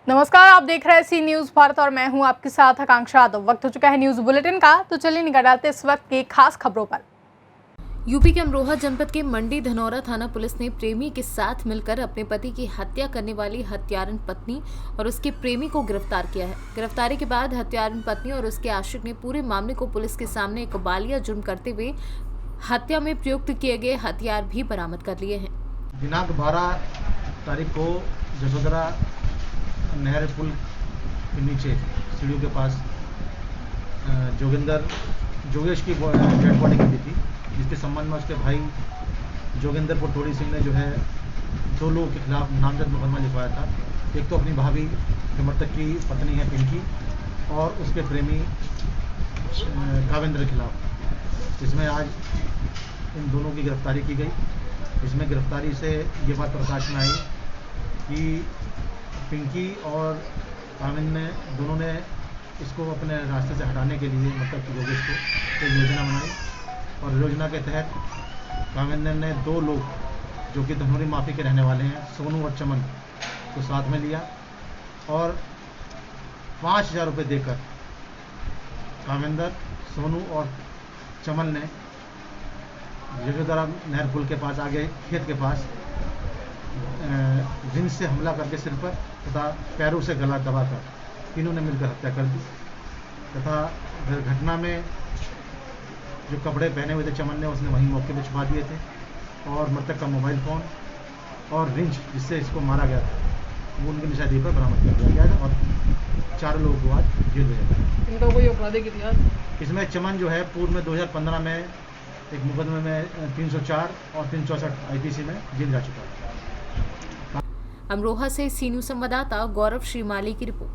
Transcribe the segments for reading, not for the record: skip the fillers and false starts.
नमस्कार, आप देख रहे हैं सी न्यूज भारत और मैं हूं आपके साथ आकांक्षा यादव। वक्त हो चुका है न्यूज बुलेटिन का, तो चलिए निगाह डालते इस वक्त की खास खबरों पर। यूपी के अमरोहा जनपद के मंडी धनौरा थाना पुलिस ने प्रेमी के साथ मिलकर अपने पति की हत्या करने वाली हत्यारन पत्नी और उसके प्रेमी को गिरफ्तार किया है। गिरफ्तारी के बाद हत्यारन पत्नी और उसके आशिक ने पूरे मामले को पुलिस के सामने एक बालिया जुर्म करते हुए हत्या में प्रयुक्त किए गए हथियार भी बरामद कर लिए हैं। दिनांक 12 तारीख को जसोदरा नहर पुल के नीचे सीढ़ियों के पास जोगेश की डेड बॉडी मिली थी, जिसके संबंध में उसके भाई जोगेंद्र पटोड़ी सिंह ने जो है 2 लोगों के खिलाफ नामजद मुकदमा लिखवाया था। एक तो अपनी भाभी जो मृतक की पत्नी है पिंकी और उसके प्रेमी कावेंद्र के खिलाफ। इसमें आज इन दोनों की गिरफ्तारी की गई। इसमें गिरफ्तारी से ये बात प्रकाश में आई कि पिंकी और काविंद ने दोनों ने इसको अपने रास्ते से हटाने के लिए मतलब योगेश को एक योजना बनाई और योजना के तहत काविंद ने 2 लोग जो कि धनौरी माफी के रहने वाले हैं, सोनू और चमन, को साथ में लिया और 5,000 रुपये देकर काविंदर, सोनू और चमन ने जसोदरा नहर पुल के पास आगे खेत के पास जिन से हमला करके सिर पर तथा पैरों से गला दबाकर तीनों ने मिलकर हत्या कर दी तथा घटना में जो कपड़े पहने हुए थे चमन ने, उसने वहीं मौके पर छुपा दिए थे और मृतक का मोबाइल फ़ोन और रिंच जिससे इसको मारा गया था वो उनकी निशानी पर बरामद कर दिया गया और 4 लोगों को आज जेल भेजा गया। इनका कोई आपराधिक इतिहास? इसमें चमन जो है पूर्व में 2015 में एक मुकदमे में 304 और 364 IPC में जेल जा चुका है। अमरोहा से सी न्यूज संवाददाता गौरव श्रीमाली की रिपोर्ट।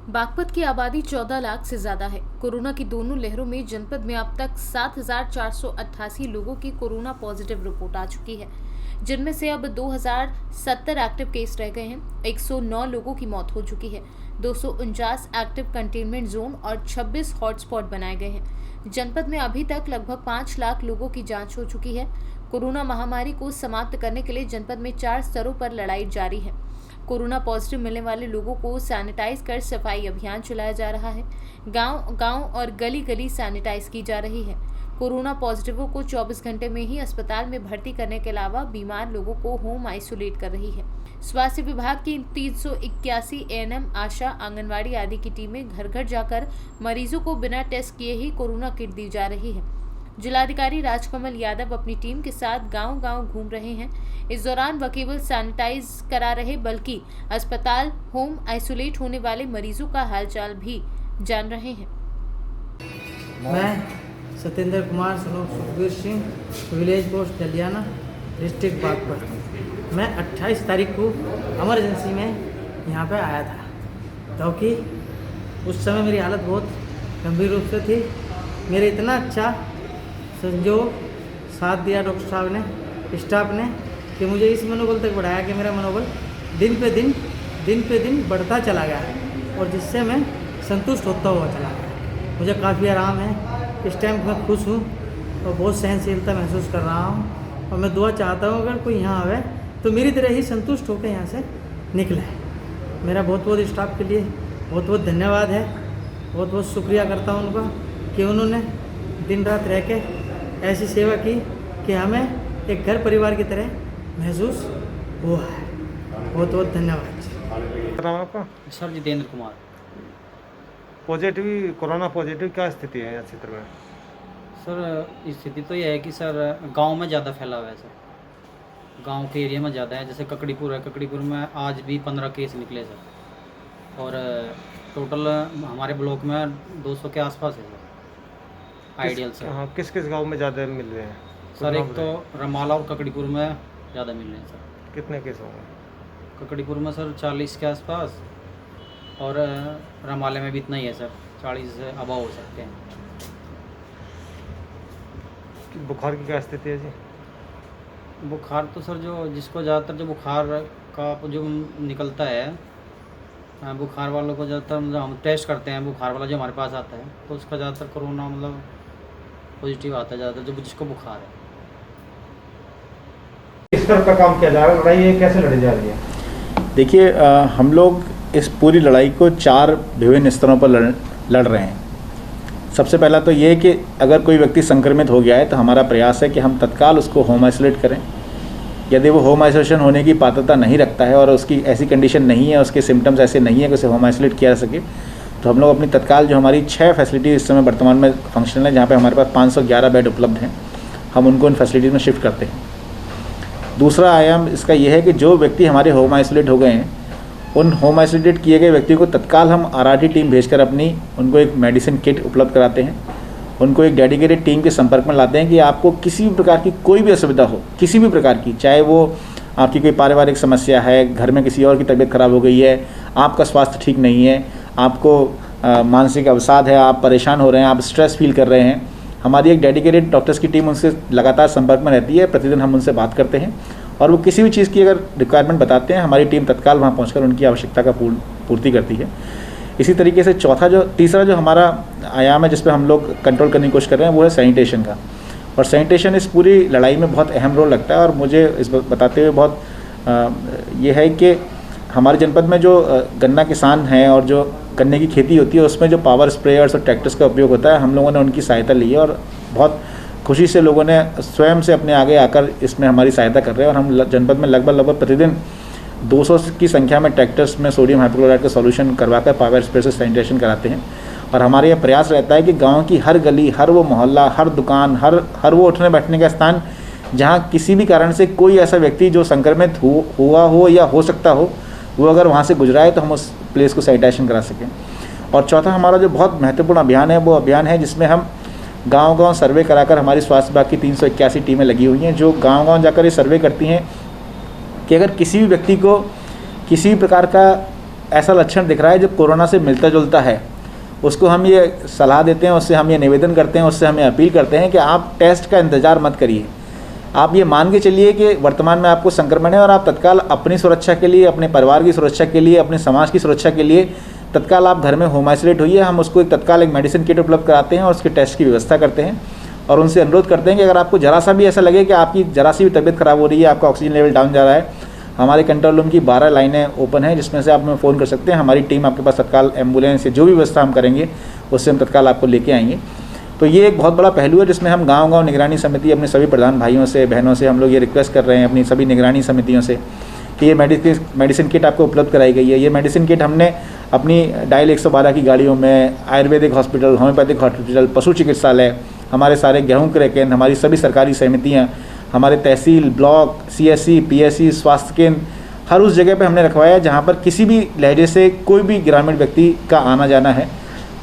बागपत की आबादी 14 लाख से ज्यादा है। कोरोना की दोनों लहरों में जनपद में अब तक 7,488 लोगों की कोरोना पॉजिटिव रिपोर्ट आ चुकी है, जिनमें से अब 2,070 एक्टिव केस रह गए हैं। 109 लोगों की मौत हो चुकी है। 249 एक्टिव कंटेनमेंट जोन और 26 हॉटस्पॉट बनाए गए हैं। जनपद में अभी तक लगभग 5 लाख लोगों की जांच हो चुकी है। कोरोना महामारी को समाप्त करने के लिए जनपद में 4 स्तरों पर लड़ाई जारी है। कोरोना पॉजिटिव मिलने वाले लोगों को सैनिटाइज कर सफाई अभियान चलाया जा रहा है। गांव-गांव और गली-गली सैनिटाइज की जा रही है। कोरोना पॉजिटिवों को 24 घंटे में ही अस्पताल में भर्ती करने के अलावा बीमार लोगों को होम आइसोलेट कर रही है। स्वास्थ्य विभाग की 381 ANM, आशा, आंगनवाड़ी आदि की टीमें घर घर जाकर मरीजों को बिना टेस्ट किए ही कोरोना किट दी जा रही है। जिलाधिकारी राजकमल यादव अपनी टीम के साथ गांव-गांव घूम रहे हैं। इस दौरान व केवल सैनिटाइज करा रहे बल्कि अस्पताल होम आइसोलेट होने वाले मरीजों का हालचाल भी जान रहे हैं। मैं Satyendra Kumar Sukhbir Singh, village post Daliyana, district Baghpat. मैं 28 तारीख को इमरजेंसी में यहाँ पे आया था, क्योंकि उस समय मेरी हालत बहुत गंभीर रूप से थी। मेरे इतना अच्छा संजोग साथ दिया डॉक्टर साहब ने, स्टाफ ने, कि मुझे इस मनोबल तक बढ़ाया कि मेरा मनोबल दिन पे दिन बढ़ता चला गया और जिससे मैं संतुष्ट होता हुआ चला गया। मुझे काफ़ी आराम है। इस टाइम मैं खुश हूँ और बहुत सहनशीलता महसूस कर रहा हूँ और मैं दुआ चाहता हूँ अगर कोई यहाँ आवे तो मेरी तरह ही संतुष्ट होकर यहाँ से निकले। मेरा बहुत बहुत स्टाफ के लिए बहुत बहुत धन्यवाद है। बहुत बहुत शुक्रिया करता हूँ उनका कि उन्होंने दिन रात रह के ऐसी सेवा की कि हमें एक घर परिवार की तरह महसूस हुआ है। बहुत बहुत धन्यवाद। क्या नाम है आपका? Sir Jitendra Kumar. Positive, corona positive क्या स्थिति है क्षेत्र में? सर स्थिति तो यह है कि सर गांव में ज़्यादा फैला हुआ है सर। गांव के एरिया में ज़्यादा है। जैसे ककड़ीपुर है, ककड़ीपुर में आज भी 15 केस निकले सर और टोटल हमारे ब्लॉक में 200 के आसपास है सर। Ideal sir. हाँ, किस किस गांव में ज़्यादा मिल रहे हैं सर? एक तो रमाला और ककड़ीपुर में ज़्यादा मिल रहे हैं सर। कितने केस होंगे? ककड़ीपुर में सर 40 के आसपास और रमाले में भी इतना ही है सर, 40 से अबव हो सकते हैं। बुखार की क्या स्थिति है जी? बुखार तो सर जो जिसको ज़्यादातर जो बुखार का जो निकलता है, बुखार वालों को ज़्यादातर मतलब हम टेस्ट करते हैं, बुखार वाला जो हमारे पास आता है तो उसका ज़्यादातर कोरोना मतलब पॉजिटिव आता है ज़्यादातर, जो जिसको बुखार है। किस तरह का काम किया जा रहा है? लड़ाई ये कैसे लड़ी जा रही है? देखिए, हम लोग इस पूरी लड़ाई को 4 विभिन्न स्तरों पर लड़ रहे हैं। सबसे पहला तो ये है कि अगर कोई व्यक्ति संक्रमित हो गया है तो हमारा प्रयास है कि हम तत्काल उसको होम आइसोलेट करें। यदि वो होम आइसोलेशन होने की पात्रता नहीं रखता है और उसकी ऐसी कंडीशन नहीं है, उसके सिम्टम्स ऐसे नहीं है कि उसे होम आइसोलेट किया जा सके, तो हम लोग अपनी तत्काल जो हमारी 6 फैसिलिटी इस समय वर्तमान में फंक्शनल है, जहाँ पे हमारे पास 511 बेड उपलब्ध हैं, हम उनको इन फैसिलिटीज़ में शिफ्ट करते हैं। दूसरा आयाम इसका यह है कि जो व्यक्ति हमारे होम आइसोलेट हो गए हैं, उन होम आइसोलेटेड किए गए व्यक्तियों को तत्काल हम आरआरटी टीम भेजकर उनको एक मेडिसिन किट उपलब्ध कराते हैं। उनको एक डेडिकेटेड टीम के संपर्क में लाते हैं कि आपको किसी भी प्रकार की कोई भी असुविधा हो, किसी भी प्रकार की, चाहे वो आपकी कोई पारिवारिक समस्या है, घर में किसी और की तबीयत खराब हो गई है, आपका स्वास्थ्य ठीक नहीं है, आपको मानसिक अवसाद है, आप परेशान हो रहे हैं, आप स्ट्रेस फील कर रहे हैं, हमारी एक डेडिकेटेड डॉक्टर्स की टीम उनसे लगातार संपर्क में रहती है। प्रतिदिन हम उनसे बात करते हैं और वो किसी भी चीज़ की अगर रिक्वायरमेंट बताते हैं, हमारी टीम तत्काल वहाँ पहुँचकर उनकी आवश्यकता का पूर्ति करती है। इसी तरीके से तीसरा जो हमारा आयाम है जिस पे हम लोग कंट्रोल करने की कोशिश कर रहे हैं, वो है सैनिटेशन का। और सैनिटेशन इस पूरी लड़ाई में बहुत अहम रोल लगता है। और मुझे इस बताते हुए बहुत ये है कि हमारे जनपद में जो गन्ना किसान हैं और जो गन्ने की खेती होती है, उसमें जो पावर स्प्रेयर्स और ट्रैक्टर्स का उपयोग होता है, हम लोगों ने उनकी सहायता ली है और बहुत खुशी से लोगों ने स्वयं से अपने आगे आकर इसमें हमारी सहायता कर रहे हैं। और हम जनपद में लगभग प्रतिदिन 200 की संख्या में ट्रैक्टर्स में सोडियम हाइपोक्लोराइड का सॉल्यूशन करवाकर पावर स्प्रे से सैनिटेशन कराते हैं। और हमारा यह प्रयास रहता है कि गांव की हर गली, हर वो मोहल्ला, हर दुकान, हर वो उठने बैठने का स्थान जहां किसी भी कारण से कोई ऐसा व्यक्ति जो संक्रमित हुआ हो या हो सकता हो, वो अगर वहां से गुजरा है तो हम उस प्लेस को सैनिटाइजेशन करा सकें। और चौथा हमारा जो बहुत महत्वपूर्ण अभियान है, वो अभियान है जिसमें हम गांव-गांव सर्वे कराकर, हमारी स्वास्थ्य विभाग की 381 टीमें लगी हुई हैं जो गांव-गांव जाकर ये सर्वे करती हैं कि अगर किसी भी व्यक्ति को किसी भी प्रकार का ऐसा लक्षण दिख रहा है जो कोरोना से मिलता जुलता है, उसको हम ये सलाह देते हैं, उससे हम ये निवेदन करते हैं, उससे हम ये अपील करते हैं कि आप टेस्ट का इंतज़ार मत करिए। आप ये मान के चलिए कि वर्तमान में आपको संक्रमण है और आप तत्काल अपनी सुरक्षा के लिए, अपने परिवार की सुरक्षा के लिए, अपने समाज की सुरक्षा के लिए तत्काल आप घर में होम आइसोलेट होइए। हम उसको तत्काल एक मेडिसिन किट उपलब्ध कराते हैं और उसके टेस्ट की व्यवस्था करते हैं और उनसे अनुरोध करते हैं कि अगर आपको जरा सा भी ऐसा लगे कि आपकी जरा सी भी तबीयत खराब हो रही है, आपका ऑक्सीजन लेवल डाउन जा रहा है, हमारे कंट्रोल रूम की 12 लाइनें ओपन हैं जिसमें से आप हमें फ़ोन कर सकते हैं। हमारी टीम आपके पास तत्काल एम्बुलेंस या जो भी व्यवस्था हम करेंगे उससे हम तत्काल आपको लेके आएंगे। तो ये एक बहुत बड़ा पहलू है जिसमें हम गांव-गांव निगरानी समिति, अपने सभी प्रधान भाइयों से, बहनों से हम लोग ये रिक्वेस्ट कर रहे हैं, अपनी सभी निगरानी समितियों से, कि ये मेडिसिन किट आपको उपलब्ध कराई गई है। ये मेडिसिन किट हमने अपनी डायल 112 की गाड़ियों में, आयुर्वेदिक हॉस्पिटल, होम्योपैथिक हॉस्पिटल, पशु चिकित्सालय, हमारे सारे गेहूँ क्रय केंद्र, हमारी सभी सरकारी समितियाँ, हमारे तहसील, ब्लॉक, CSC, PSC, स्वास्थ्य केंद्र, हर उस जगह पे हमने रखवाया है जहाँ पर किसी भी लहजे से कोई भी ग्रामीण व्यक्ति का आना जाना है।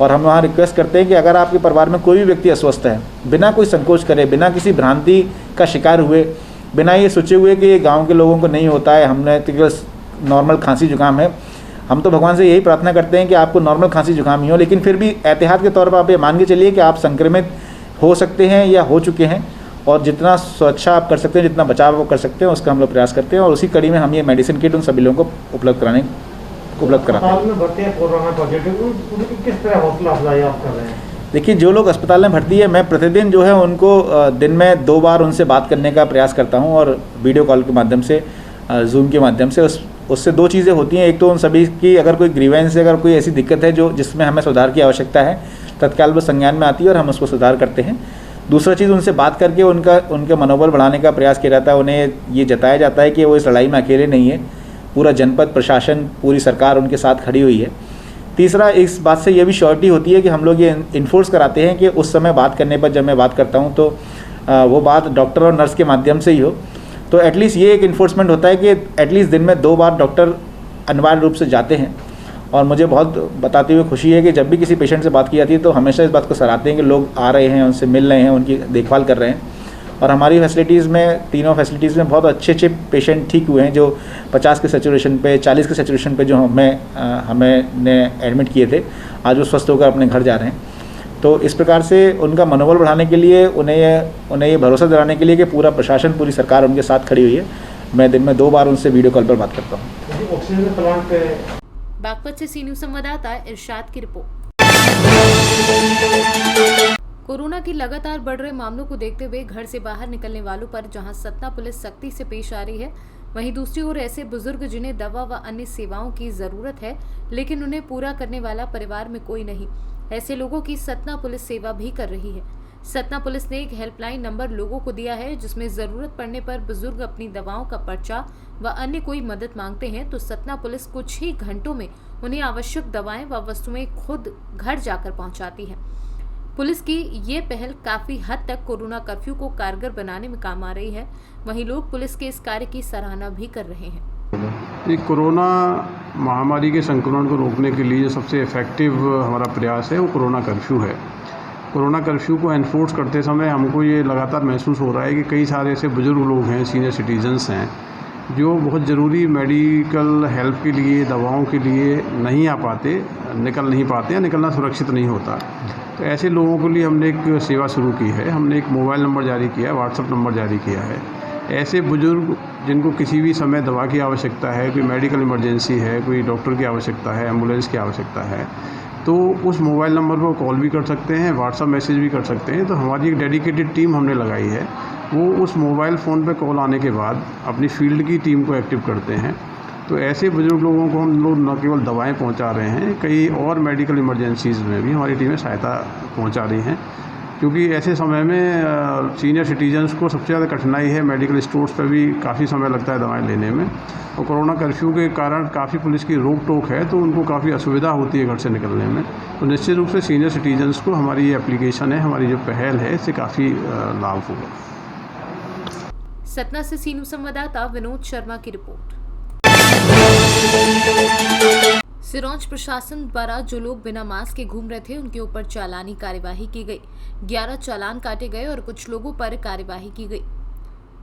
और हम वहाँ रिक्वेस्ट करते हैं कि अगर आपके परिवार में कोई भी व्यक्ति अस्वस्थ है, बिना कोई संकोच करे, बिना किसी भ्रांति का शिकार हुए, बिना ये सोचे हुए कि गांव के लोगों को नहीं होता है, हमने तो नॉर्मल खांसी जुकाम है, हम तो भगवान से यही प्रार्थना करते हैं कि आपको नॉर्मल खांसी जुकाम ही हो, लेकिन फिर भी एहतियात के तौर पर आप ये मान के चलिए कि आप संक्रमित हो सकते हैं या हो चुके हैं। और जितना सुरक्षा आप कर सकते हैं, जितना बचाव आप कर सकते हैं, उसका हम लोग प्रयास करते हैं। और उसी कड़ी में हम ये मेडिसिन किट उन सभी लोगों को उपलब्ध कराते हैं। देखिए, जो लोग अस्पताल में भर्ती है, मैं प्रतिदिन जो है उनको दिन में 2 बार उनसे बात करने का प्रयास करता हूं और वीडियो कॉल के माध्यम से, जूम के माध्यम से। उससे 2 चीज़ें होती हैं। एक तो उन सभी की अगर कोई ग्रीवेंस है, अगर कोई ऐसी दिक्कत है जिसमें हमें सुधार की आवश्यकता है, तत्काल वो संज्ञान में आती है और हम उसको सुधार करते हैं। दूसरा चीज़, उनसे बात करके उनके मनोबल बढ़ाने का प्रयास किया जाता है। उन्हें ये जताया जाता है कि वो इस लड़ाई में अकेले नहीं है, पूरा जनपद प्रशासन, पूरी सरकार उनके साथ खड़ी हुई है। तीसरा, इस बात से ये भी श्योरिटी होती है कि हम लोग ये इन्फोर्स कराते हैं कि उस समय बात करने पर, जब मैं बात करता हूँ तो वो बात डॉक्टर और नर्स के माध्यम से ही हो। तो एटलीस्ट ये एक इन्फोर्समेंट होता है कि एटलीस्ट दिन में 2 बार डॉक्टर अनिवार्य रूप से जाते हैं। और मुझे बहुत बताते हुए खुशी है कि जब भी किसी पेशेंट से बात की जाती है तो हमेशा इस बात को सराहते हैं कि लोग आ रहे हैं, उनसे मिल रहे हैं, उनकी देखभाल कर रहे हैं। और हमारी फैसिलिटीज़ में, तीनों फैसिलिटीज़ में बहुत अच्छे पेशेंट ठीक हुए हैं जो 50 के सैचुरेशन पे, 40 के सैचुरेशन पे जो हमने एडमिट किए थे, आज वो स्वस्थ होकर अपने घर जा रहे हैं। तो इस प्रकार से उनका मनोबल बढ़ाने के लिए, उन्हें ये भरोसा दिलाने के लिए कि पूरा प्रशासन, पूरी सरकार उनके साथ खड़ी हुई है, मैं दिन में 2 बार उनसे वीडियो कॉल पर बात करता हूँ। बागपत से सी न्यूज़ संवाददाता इरशाद की रिपोर्ट। कोरोना की लगातार बढ़ रहे मामलों को देखते हुए घर से बाहर निकलने वालों पर जहां सतना पुलिस सख्ती से पेश आ रही है, वहीं दूसरी ओर ऐसे बुजुर्ग जिन्हें दवा व अन्य सेवाओं की जरूरत है लेकिन उन्हें पूरा करने वाला परिवार में कोई नहीं, ऐसे लोगों की सतना पुलिस सेवा भी कर रही है। सतना पुलिस ने एक हेल्पलाइन नंबर लोगों को दिया है, जिसमें जरूरत पड़ने पर बुजुर्ग अपनी दवाओं का पर्चा व अन्य कोई मदद मांगते हैं तो सतना पुलिस कुछ ही घंटों में उन्हें आवश्यक दवाएं व वस्तुएं खुद घर जाकर पहुंचाती है। पुलिस की ये पहल काफी हद तक कोरोना कर्फ्यू को कारगर बनाने में काम आ रही है। वहीं लोग पुलिस के इस कार्य की सराहना भी कर रहे हैं। ये कोरोना महामारी के संक्रमण को रोकने के लिए जो सबसे इफ़ेक्टिव हमारा प्रयास है वो कोरोना कर्फ्यू है। कोरोना कर्फ्यू को एनफोर्स करते समय हमको ये लगातार महसूस हो रहा है कि कई सारे ऐसे बुज़ुर्ग लोग हैं, सीनियर सिटीजन्स हैं, जो बहुत ज़रूरी मेडिकल हेल्प के लिए, दवाओं के लिए नहीं आ पाते, निकल नहीं पाते या निकलना सुरक्षित नहीं होता। तो ऐसे लोगों के लिए हमने एक सेवा शुरू की है। हमने एक मोबाइल नंबर जारी किया है, व्हाट्सएप नंबर जारी किया है। ऐसे बुज़ुर्ग जिनको किसी भी समय दवा की आवश्यकता है, कोई मेडिकल इमरजेंसी है, कोई डॉक्टर की आवश्यकता है, एम्बुलेंस की आवश्यकता है, तो उस मोबाइल नंबर पर कॉल भी कर सकते हैं, व्हाट्सएप मैसेज भी कर सकते हैं। तो हमारी एक डेडिकेटेड टीम हमने लगाई है, वो उस मोबाइल फ़ोन पे कॉल आने के बाद अपनी फील्ड की टीम को एक्टिव करते हैं। तो ऐसे बुज़ुर्ग लोगों को हम लोग न केवल दवाएं पहुंचा रहे हैं, कई और मेडिकल इमरजेंसीज़ में भी हमारी टीमें सहायता पहुंचा रही हैं, क्योंकि ऐसे समय में सीनियर सिटीजन्स को सबसे ज़्यादा कठिनाई है। मेडिकल स्टोर्स पर भी काफ़ी समय लगता है दवाएं लेने में, और कोरोना कर्फ्यू के कारण काफ़ी पुलिस की रोक टोक है, तो उनको काफ़ी असुविधा होती है घर से निकलने में। तो निश्चित रूप से सीनियर सिटीजन्स को हमारी ये एप्लीकेशन है, हमारी जो पहल है, इससे काफ़ी लाभ होगा। सतना से सीनू संवाददाता विनोद शर्मा की रिपोर्ट। सिरोंज प्रशासन द्वारा जो लोग बिना मास्क के घूम रहे थे उनके ऊपर चालानी कार्यवाही की गई। 11 चालान काटे गए और कुछ लोगों पर कार्यवाही की गई।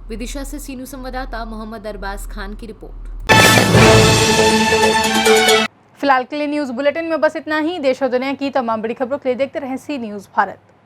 विदिशा से सीनू संवाददाता मोहम्मद अरबाज खान की रिपोर्ट। फिलहाल के लिए न्यूज बुलेटिन में बस इतना ही। देश और दुनिया की तमाम बड़ी खबरों के लिए देखते रहें सी न्यूज भारत।